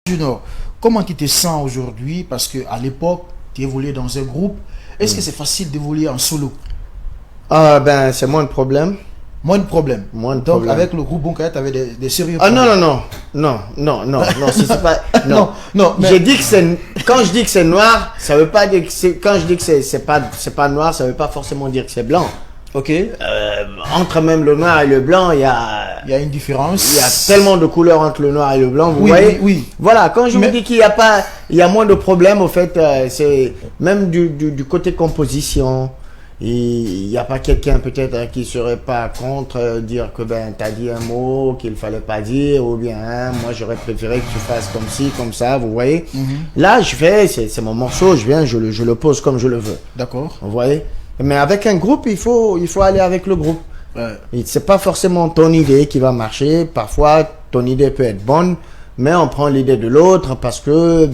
Junior, comment tu te sens aujourd'hui? Parce qu'à l'époque, tu évoluais dans un groupe. Est-ce que c'est facile d'évoluer en solo? Ah ben, c'est moins de problème. Moins de problème. Moins de Donc, problème. avec le groupe Bunkaya, tu avais des sérieux Ah problèmes. non, si c'est pas... Non, non, mais- J'ai dit que c'est... Quand je dis que c'est noir, ça veut pas dire que c'est... Quand je dis que c'est pas noir, ça veut pas forcément dire que c'est blanc. Ok. Entre même le noir et le blanc, il y a une différence. il y a tellement de couleurs entre le noir et le blanc, vous Oui, voyez. oui. Voilà, quand je Mais- vous dis qu'il y a pas, il y a moins de problèmes, au fait, c'est même du côté composition. Il n'y a pas quelqu'un peut-être qui serait pas contre dire que ben t'as dit un mot qu'il fallait pas dire, ou bien hein, moi j'aurais préféré que tu fasses comme ci, comme ça, vous voyez. Là je fais, c'est mon morceau, je viens, je le pose comme je le veux. D'accord. Vous voyez. Mais avec un groupe, il faut aller avec le groupe. Ouais. Et c'est pas forcément ton idée qui va marcher. Parfois, ton idée peut être bonne, mais on prend l'idée de l'autre parce que,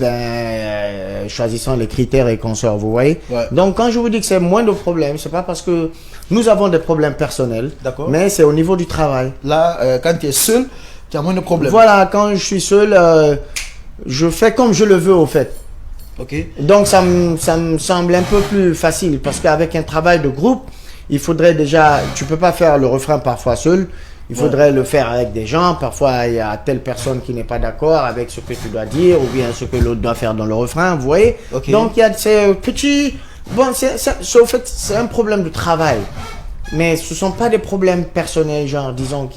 choisissant les critères et consorts, vous voyez. Ouais. Donc, quand je vous dis que c'est moins de problèmes, c'est pas parce que nous avons des problèmes personnels, D'accord. mais c'est au niveau du travail. Là, quand tu es seul, tu as moins de problèmes. Voilà, quand je suis seul, je fais comme je le veux, au fait. Ok. Donc ça me semble un peu plus facile parce qu'avec un travail de groupe, il faudrait déjà, tu peux pas faire le refrain parfois seul, il faudrait le faire avec des gens, parfois il y a telle personne qui n'est pas d'accord avec ce que tu dois dire ou bien ce que l'autre doit faire dans le refrain, vous voyez. Ok. Donc il y a ces petits, bon au fait c'est un problème de travail, mais ce sont pas des problèmes personnels, genre disons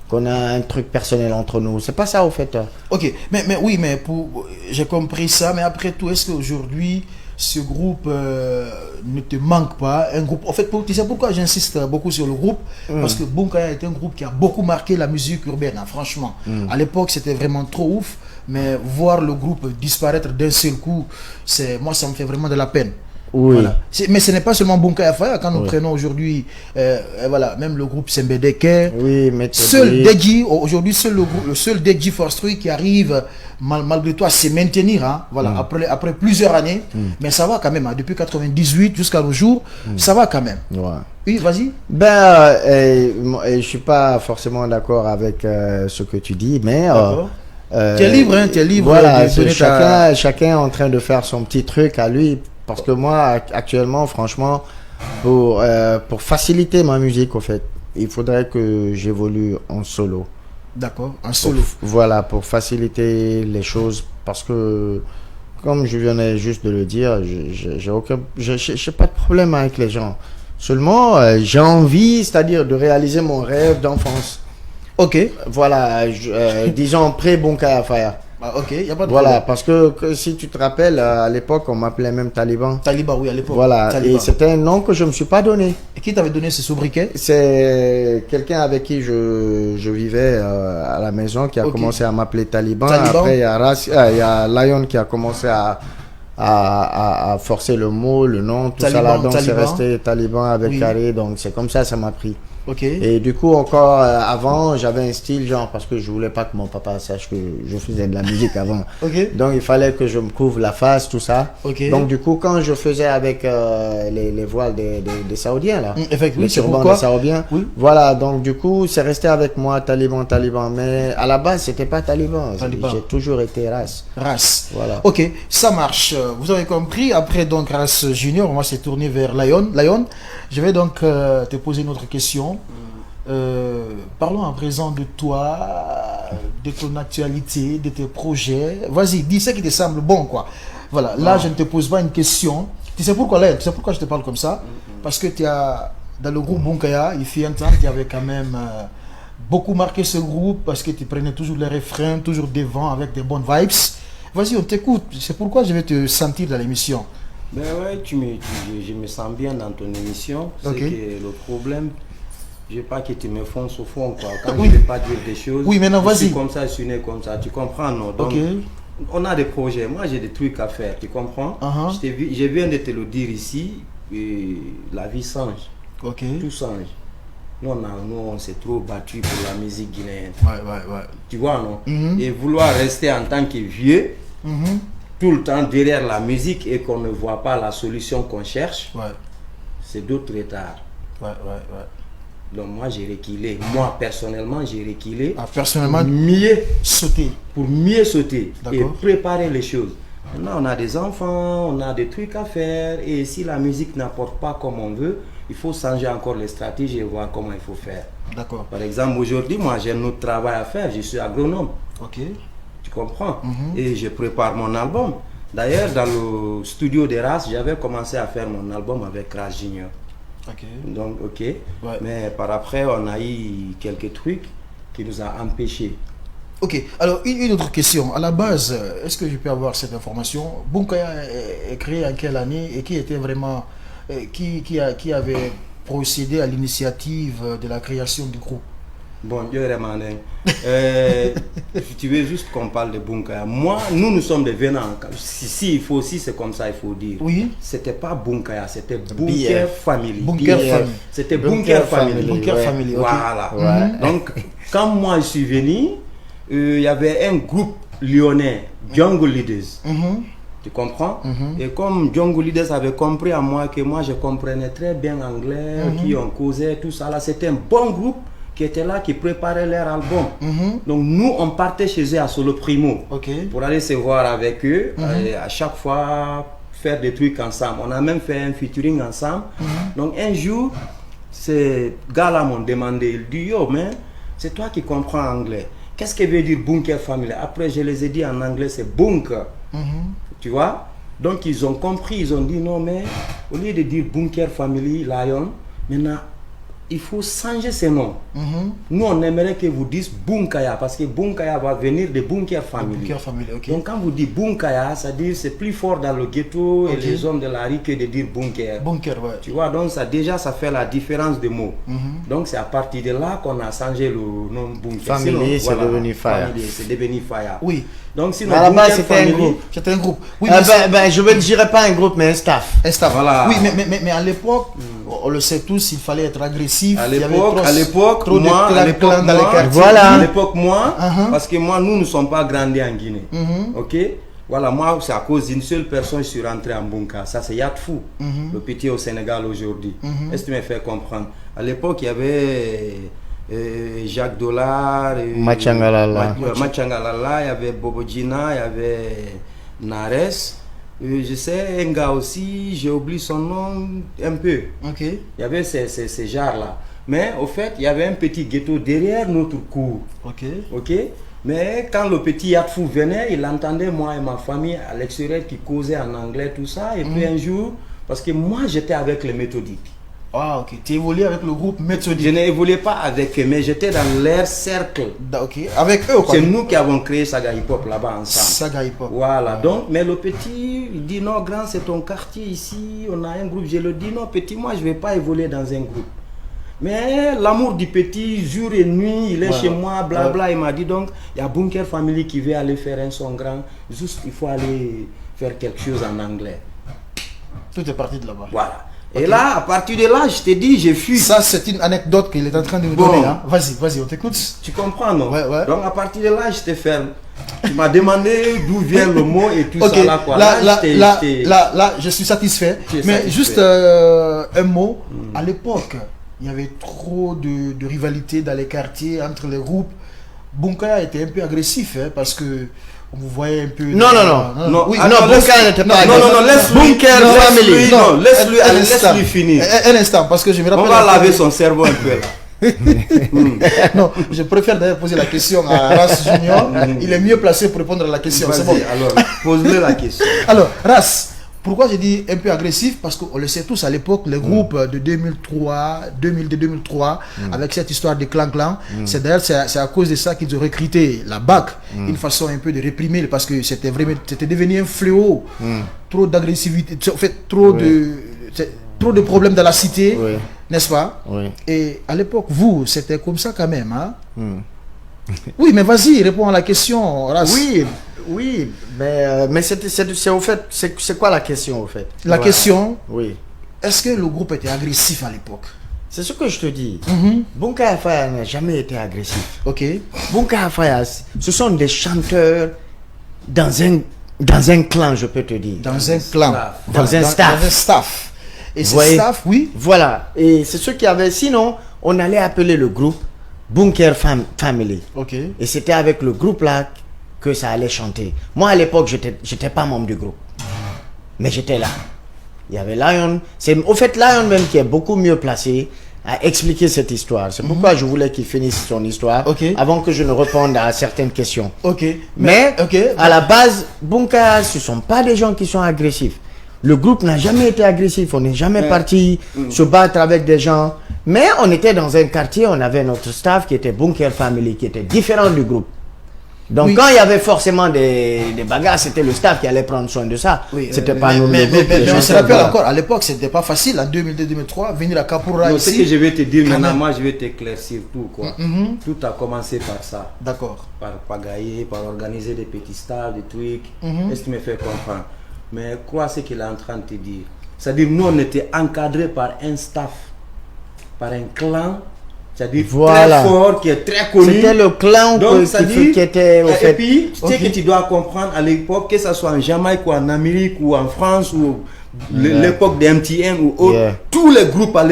qu'on a un truc personnel entre nous, c'est pas ça au fait. Ok. Mais oui, mais j'ai compris ça. Mais après tout, est-ce qu'aujourd'hui, ce groupe ne te manque pas? Un groupe. En fait, tu sais pourquoi j'insiste beaucoup sur le groupe? Parce que Bunkaya est un groupe qui a beaucoup marqué la musique urbaine, hein, franchement. À l'époque, c'était vraiment trop ouf. Mais voir le groupe disparaître d'un seul coup, moi, ça me fait vraiment de la peine. Oui. Voilà. Mais ce n'est pas seulement Bunkaya Faya. Quand nous prenons aujourd'hui, voilà, même le groupe Sembedeke. Oui, mais Seul Deji, aujourd'hui, le seul Deji Forstry qui arrive, malgré tout, à se maintenir, hein, voilà, après plusieurs années. Mais ça va quand même, hein, depuis 98 jusqu'à nos jours, ça va quand même. Ouais. Oui, vas-y. Je suis pas forcément d'accord avec ce que tu dis, mais Tu es libre, hein, tu es libre. voilà, de donner chacun est en train de faire son petit truc à lui, parce que moi actuellement, franchement, pour faciliter ma musique, au fait, il faudrait que j'évolue en solo. D'accord, en solo. Voilà, pour faciliter les choses, parce que comme je venais juste de le dire, j'ai pas de problème avec les gens. Seulement, j'ai envie, c'est-à-dire de réaliser mon rêve d'enfance. Ok. Voilà, disons pré-Bunkaya Faya. Ah, ok, il n'y a pas de Voilà, problème. parce que si tu te rappelles, à l'époque, on m'appelait même Taliban. Taliban, oui, à l'époque. Voilà, Taliban. et c'était un nom que je me suis pas donné. Et qui t'avait donné ce sobriquet? C'est quelqu'un avec qui je vivais à la maison qui a Ok. commencé à m'appeler Taliban. Taliban. Après, il y a Lion qui a commencé à forcer le mot, le nom, tout ça là. Taliban, Donc c'est Taliban. resté Taliban avec Oui. carré. Donc c'est comme ça m'a pris. Ok. Et du coup, encore avant, j'avais un style genre parce que je voulais pas que mon papa sache que je faisais de la musique avant. Ok. Donc il fallait que je me couvre la face, tout ça. Ok. Donc du coup, quand je faisais avec les voiles des Saoudiens là, Effectivement, les c'est turbans pourquoi. des Saoudiens, Oui. voilà. Donc du coup, c'est resté avec moi Taliban. Mais à la base, c'était pas Taliban. Taliban. J'ai toujours été race. Race. Voilà. Ok, ça marche. Vous avez compris. Après, donc, Race Junior, on va se tourner vers Lion. Lion, je vais donc te poser une autre question. Parlons à présent de toi, de ton actualité, de tes projets. Vas-y, dis ce qui te semble bon, quoi. Voilà, là, je ne te pose pas une question. Tu sais pourquoi, Lion? Tu sais pourquoi je te parle comme ça? Parce que tu as, dans le groupe Bunkaya, il fut un temps, tu avais quand même beaucoup marqué ce groupe parce que tu prenais toujours les refrains, toujours devant avec des bonnes vibes. Vas-y, on t'écoute. C'est pourquoi je vais te sentir dans l'émission. Ben ouais, je me sens bien dans ton émission. C'est Ok. que le problème, je veux pas que tu me fonces au fond, quoi. Quand Oui. je ne vais pas dire des choses, Oui, maintenant, je suis vas-y. comme ça, je suis né comme ça, tu comprends, non? Donc, Ok. on a des projets. Moi, j'ai des trucs à faire, tu comprends? Uh-huh. Je viens de te le dire ici, et la vie change, Ok. tout change. Nous, on s'est trop battu pour la musique guinéenne. Ouais. Tu vois, non? Mhm. Et vouloir rester en tant que vieux, Mhm. tout le temps derrière la musique et qu'on ne voit pas la solution qu'on cherche, Ouais. c'est d'autres retards. Ouais. Donc moi j'ai reculé. Moi personnellement j'ai reculé. Ah, personnellement, Mieux sauter. pour mieux sauter et D'accord. préparer les choses. Maintenant, on a des enfants, on a des trucs à faire, et si la musique n'apporte pas comme on veut, il faut changer encore les stratégies et voir comment il faut faire. D'accord. Par exemple, aujourd'hui, moi j'ai un autre travail à faire, je suis agronome, Ok. tu comprends? Et je prépare mon album. D'ailleurs, dans le studio de Ras, j'avais commencé à faire mon album avec Ras Junior. Ok. Donc, ok. Ouais. Mais par après, on a eu quelques trucs qui nous ont empêchés. Ok, alors une autre question. À la base, est-ce que je peux avoir cette information? Bunkaya est créé en quelle année et qui était vraiment, qui avait procédé à l'initiative de la création du groupe? Bon, Dieu Remanin. Si tu veux juste qu'on parle de Bunkaya. Moi, nous sommes des venants. Si il faut aussi, c'est comme ça, il faut dire. Oui. C'était pas Bunkaya, c'était Bunker Family. Bunker Family. C'était Bunker Family. Bunker ouais. Family, ok. Voilà. Ouais. Donc, quand moi je suis venu, il y avait un groupe lyonnais, Jungle Leaders. Mhm. Tu comprends? Et comme Jungle Leaders avait compris à moi que moi je comprenais très bien anglais, qui on causait, tout ça là, c'était un bon groupe qui était là, qui préparait leur album. Donc nous, on partait chez eux à Solo Primo Ok. pour aller se voir avec eux et à chaque fois faire des trucs ensemble. On a même fait un featuring ensemble. Donc un jour, ces gars-là m'ont demandé, ils disent, yo, mais c'est toi qui comprends anglais. Qu'est-ce que veut dire Bunker Family? Après, je les ai dit en anglais, c'est bunker. Tu vois? Donc, ils ont compris, ils ont dit, non, mais au lieu de dire Bunker Family, Lion, maintenant, il faut changer ce nom. Nous, on aimerait que vous dites Bunkaya, parce que Bunkaya va venir de Bunker Family. Bunker Family, ok. Donc, quand vous dites Bunkaya, ça dit c'est plus fort dans le ghetto Ok. et les hommes de la rue que de dire Bunker. Bunker, ouais. Tu vois, donc ça déjà ça fait la différence de mots. Donc c'est à partir de là qu'on a changé le nom Bunker. Family, c'est devenu Fire. Family, c'est devenu Fire. Oui. Donc sinon Mais à la base, Bunker c'était un Family, groupe. C'était un groupe. Oui, Ah, mais je ne dirais pas un groupe, mais un staff. un staff. Voilà. Oui, mais à l'époque, on le sait tous, il fallait être agressif. À Il y avait l'époque, trop de moi, clans à l'époque, dans les moi, quartiers. Voilà. à l'époque, moi, Uh-huh. parce que moi, nous ne sommes pas grandis en Guinée. Ok? Voilà, moi, c'est à cause d'une seule personne que je suis rentré en Bunka. Ça, c'est Yatfou, le petit au Sénégal aujourd'hui. Est-ce que tu me fais comprendre? À l'époque, il y avait Jacques Dollar, Machangalala. Machangalala, il y avait Bobo Gina, il y avait Nares. Je sais, un gars aussi, j'ai oublié son nom un peu. Ok. Il y avait ces genres-là. Mais au fait, il y avait un petit ghetto derrière notre cour. Ok. Ok? Mais quand le petit Yatfou venait, il entendait moi et ma famille à l'extérieur qui causaient en anglais, tout ça. Et puis un jour, parce que moi j'étais avec les méthodiques. Ah, ok. Tu évoluais avec le groupe Je méthodique. n'évoluais pas avec eux, mais j'étais dans leur cercle. Ok. Avec eux, quoi. C'est nous qui avons créé Saga Hip Hop là-bas ensemble. Saga Hip Hop. Voilà, donc, mais le petit, il dit non, grand, c'est ton quartier ici, on a un groupe. Je le dis non, petit, moi, je ne vais pas évoluer dans un groupe. Mais l'amour du petit, jour et nuit, il est chez moi, blabla. Il m'a dit donc, il y a Bunker Family qui veut aller faire un son grand. Juste, il faut aller faire quelque chose en anglais. Tout est parti de là-bas. Voilà. Et là, à partir de là, je te dis, j'ai fui. Ça, c'est une anecdote qu'il est en train de nous Bon. donner. Hein. Vas-y, on t'écoute. Tu comprends, non? Ouais, ouais. Donc, à partir de là, je t'ai fait. Tu m'as demandé d'où vient le mot et tout Ok, ça là, quoi. là, je suis satisfait. Tu es Mais satisfait. juste un mot. À l'époque, il y avait trop de rivalité dans les quartiers entre les groupes. Bunkaya était un peu agressif, hein, parce que vous voyez un peu... Non. Oui, Ah, Bunker n'était pas non, laisse-lui. Bunker Family. Non, un instant. laisse-lui finir. Un instant, parce que je me On rappelle... va laver son cerveau un peu là. Non, je préfère d'ailleurs poser la question à Ras Junior. Il est mieux placé pour répondre à la question. C'est bon. Vas-y, alors, pose-le la question. Alors, Ras, pourquoi j'ai dit un peu agressif? Parce qu'on le sait tous à l'époque, les groupes de 2003, 2002-2003, avec cette histoire de clan-clan, c'est d'ailleurs c'est à cause de ça qu'ils ont recruté la BAC, une façon un peu de réprimer, parce que c'était devenu un fléau. Trop d'agressivité, en fait, trop de problèmes dans la cité, Oui. n'est-ce pas? Oui. Et à l'époque, vous, c'était comme ça quand même, hein? Oui, mais vas-y, réponds à la question, Ras. Oui, mais c'est au fait, c'est quoi la question au fait? La question, Oui. est-ce que le groupe était agressif à l'époque? C'est ce que je te dis. Bunker Fire n'a jamais été agressif. Ok. Bunker Fire, ce sont des chanteurs dans un clan, je peux te dire. Dans un clan. Dans un staff. Dans un staff. Et Vous ce voyez? staff, oui. Voilà. Et c'est ceux qui avaient. Sinon, on allait appeler le groupe Bunker Family. Ok. Et c'était avec le groupe là que ça allait chanter. Moi à l'époque, j'étais pas membre du groupe. Mais j'étais là. Il y avait Lion. C'est au fait Lion même qui est beaucoup mieux placé à expliquer cette histoire. C'est pourquoi je voulais qu'il finisse son histoire avant que je ne réponde à certaines questions. Ok. Mais à la base, Bunker, ce ne sont pas des gens qui sont agressifs. Le groupe n'a jamais été agressif. On n'est jamais parti se battre avec des gens. Mais on était dans un quartier, on avait notre staff qui était Bunker Family, qui était différent du groupe. Donc quand il y avait forcément des bagarres, c'était le staff qui allait prendre soin de ça. C'était pas nous. Mais on se rappelle encore, à l'époque, c'était pas facile, en 2002-2003, venir à Kapura ici. Ce que je vais te dire maintenant, moi je vais t'éclaircir tout quoi. Tout a commencé par ça. D'accord. Par pagailler, par organiser des petits stages, des trucs. Est-ce que tu me fais comprendre? Mais crois ce qu'il est en train de te dire. C'est-à-dire nous on était encadrés par un staff, par un clan, c'est-à-dire très fort, qui est très connu. C'était le clan qui était au fait. Et puis, tu sais que tu dois comprendre à l'époque, que ce soit en Jamaïque ou en Amérique ou en France ou l'époque de MTN ou autre, tous les groupes à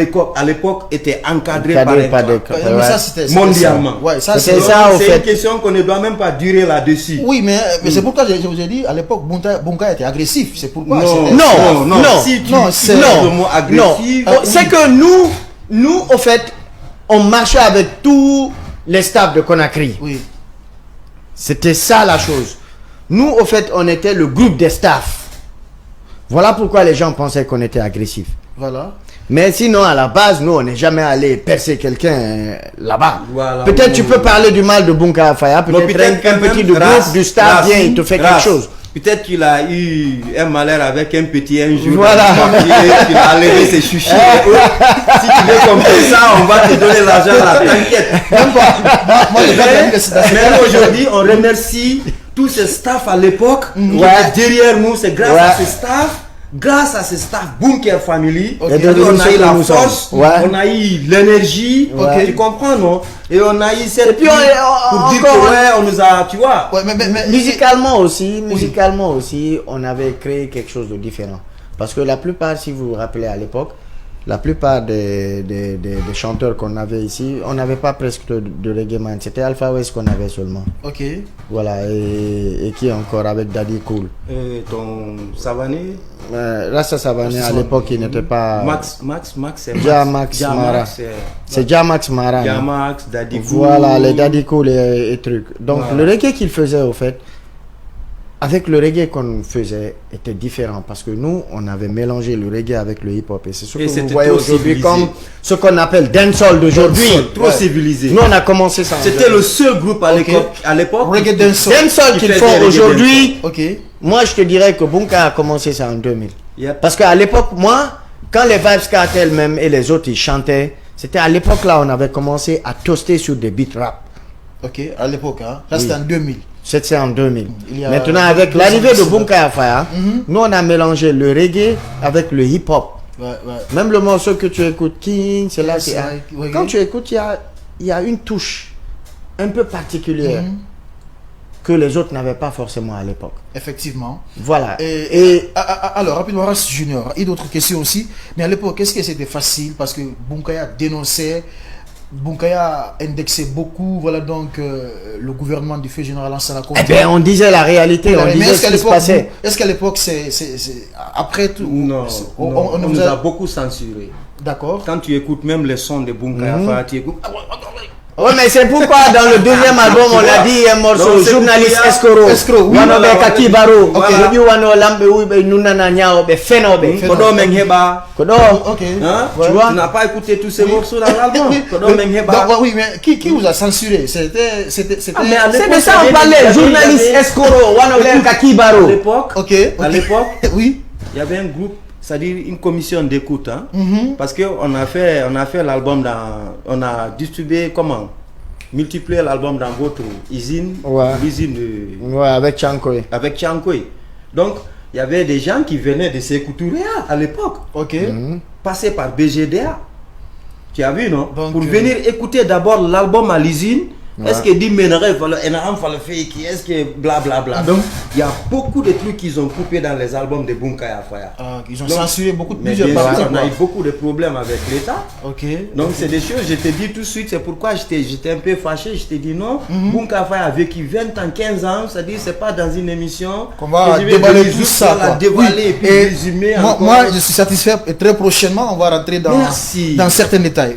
l'époque étaient encadrés par un clan. Mondialement. C'est ça, au fait. C'est une question qu'on ne doit même pas durer là-dessus. Oui, mais c'est pourquoi je vous ai dit, à l'époque, Bunker était agressif. C'est pourquoi. Non. Si tu utilises le mot agressif. C'est que nous, au fait, on marchait avec tous les staffs de Conakry. Oui. C'était ça la chose. Nous, au fait, on était le groupe des staffs. Voilà pourquoi les gens pensaient qu'on était agressif. Voilà. Mais sinon, à la base, nous, on n'est jamais allé percer quelqu'un là-bas. Voilà, peut-être tu peux parler du mal de Bunker Faya. Peut-être un petit du groupe, du staff vient, il te fait quelque chose. Peut-être qu'il a eu un malheur avec un petit un jour. Voilà. Il a levé ses chouchis. Si tu veux comme ça, on va te donner l'argent là. T'inquiète. Mais aujourd'hui, on remercie tous ces staffs à l'époque. Derrière nous, c'est grâce à ces staffs Bunker Family, on a eu la force, on a eu l'énergie, tu comprends, non? Et on a eu cette... Et puis pour dire que on nous a, tu vois. Mais musicalement aussi, on avait créé quelque chose de différent. Parce que la plupart, si vous vous rappelez à l'époque, la plupart des chanteurs qu'on avait ici, on n'avait pas presque de reggae man. C'était Alpha West qu'on avait seulement. Ok. Voilà, et qui encore avec Daddy Cool. Et ton Savané Rasta Savané, à l'époque, il n'était pas... Max, c'est Jamax Mara. C'est Jamax Mara. Jamax, Daddy Cool. Voilà, les Daddy Cool et trucs. Donc, le reggae qu'il faisait, au fait, avec le reggae qu'on faisait, était différent. Parce que nous, on avait mélangé le reggae avec le hip-hop. Et c'est ce que vous voyez aujourd'hui comme ce qu'on appelle dancehall d'aujourd'hui. Trop civilisé. Nous, on a commencé ça. C'était le seul groupe à l'époque. Reggae dancehall. Dancehall qu'ils font aujourd'hui. Ok. Moi, je te dirais que Bunker a commencé ça en 2000. Parce qu'à l'époque, moi, quand les Vybz Kartel même et les autres, ils chantaient, c'était à l'époque là, on avait commencé à toaster sur des beats rap. Ok, à l'époque, hein. Là, c'était en 2000. C'était en 2000. Maintenant, avec l'arrivée de Bunker Faya, nous, on a mélangé le reggae avec le hip-hop. Même le morceau que tu écoutes, King, c'est là. Quand tu écoutes, il y a une touche un peu particulière que les autres n'avaient pas forcément à l'époque. Effectivement. Voilà. Alors, rapidement, Ras Junior, il y a d'autres questions aussi. Mais à l'époque, est-ce que c'était facile? Parce que Bunker dénonçait, Bunkaya indexait beaucoup, voilà donc le gouvernement du feu général Lansana Conté. Eh bien, on disait la réalité, on disait ce qui se passait. Est-ce qu'à l'époque, c'est après tout? Non, on nous a beaucoup censuré. D'accord. Quand tu écoutes même les sons de Bunkaya, tu écoutes... Oui, mais c'est pourquoi dans le deuxième album, on a dit un morceau, journaliste escroc, wano be kakibaro, obi wano lambe ube nunana nyao be fenobe, kodo mengheba, kodo, ok, tu vois, tu n'as pas écouté tous ces morceaux dans l'album, kodo mengheba. Oui, mais qui vous a censuré? C'était c'est de ça on parlait, journaliste escroc, wano be kakibaro. À l'époque, à l'époque, oui, il y avait un groupe, c'est-à-dire une commission d'écoute, hein, parce que on a fait l'album on a distribué multiplié l'album dans votre usine, l'usine avec Chankoy. Avec Chankoy. Donc il y avait des gens qui venaient de Sékoutouré à l'époque, passés par BGDA. Tu as vu, non? Donc, pour venir écouter d'abord l'album à l'usine, Est-ce que dit Ménéré, Enaram Falafé, qui est-ce que blablabla. Donc, il y a beaucoup de trucs qu'ils ont coupés dans les albums de Bunkaya Faya. Ils ont censuré beaucoup de Mais plusieurs bien parties. sûr, on a eu beaucoup de problèmes avec l'État. Ok. Donc, c'est des choses, je te dis tout de suite, c'est pourquoi j'étais un peu fâché. Je t'ai dit non, Bunkaya Faya a vécu 20 ans, 15 ans, c'est-à-dire, c'est pas dans une émission On va que je vais déballer juste tout ça. la quoi. déballer Oui. et puis Et résumer moi, encore. moi, je suis satisfait et très prochainement, on va rentrer dans Merci. certains détails.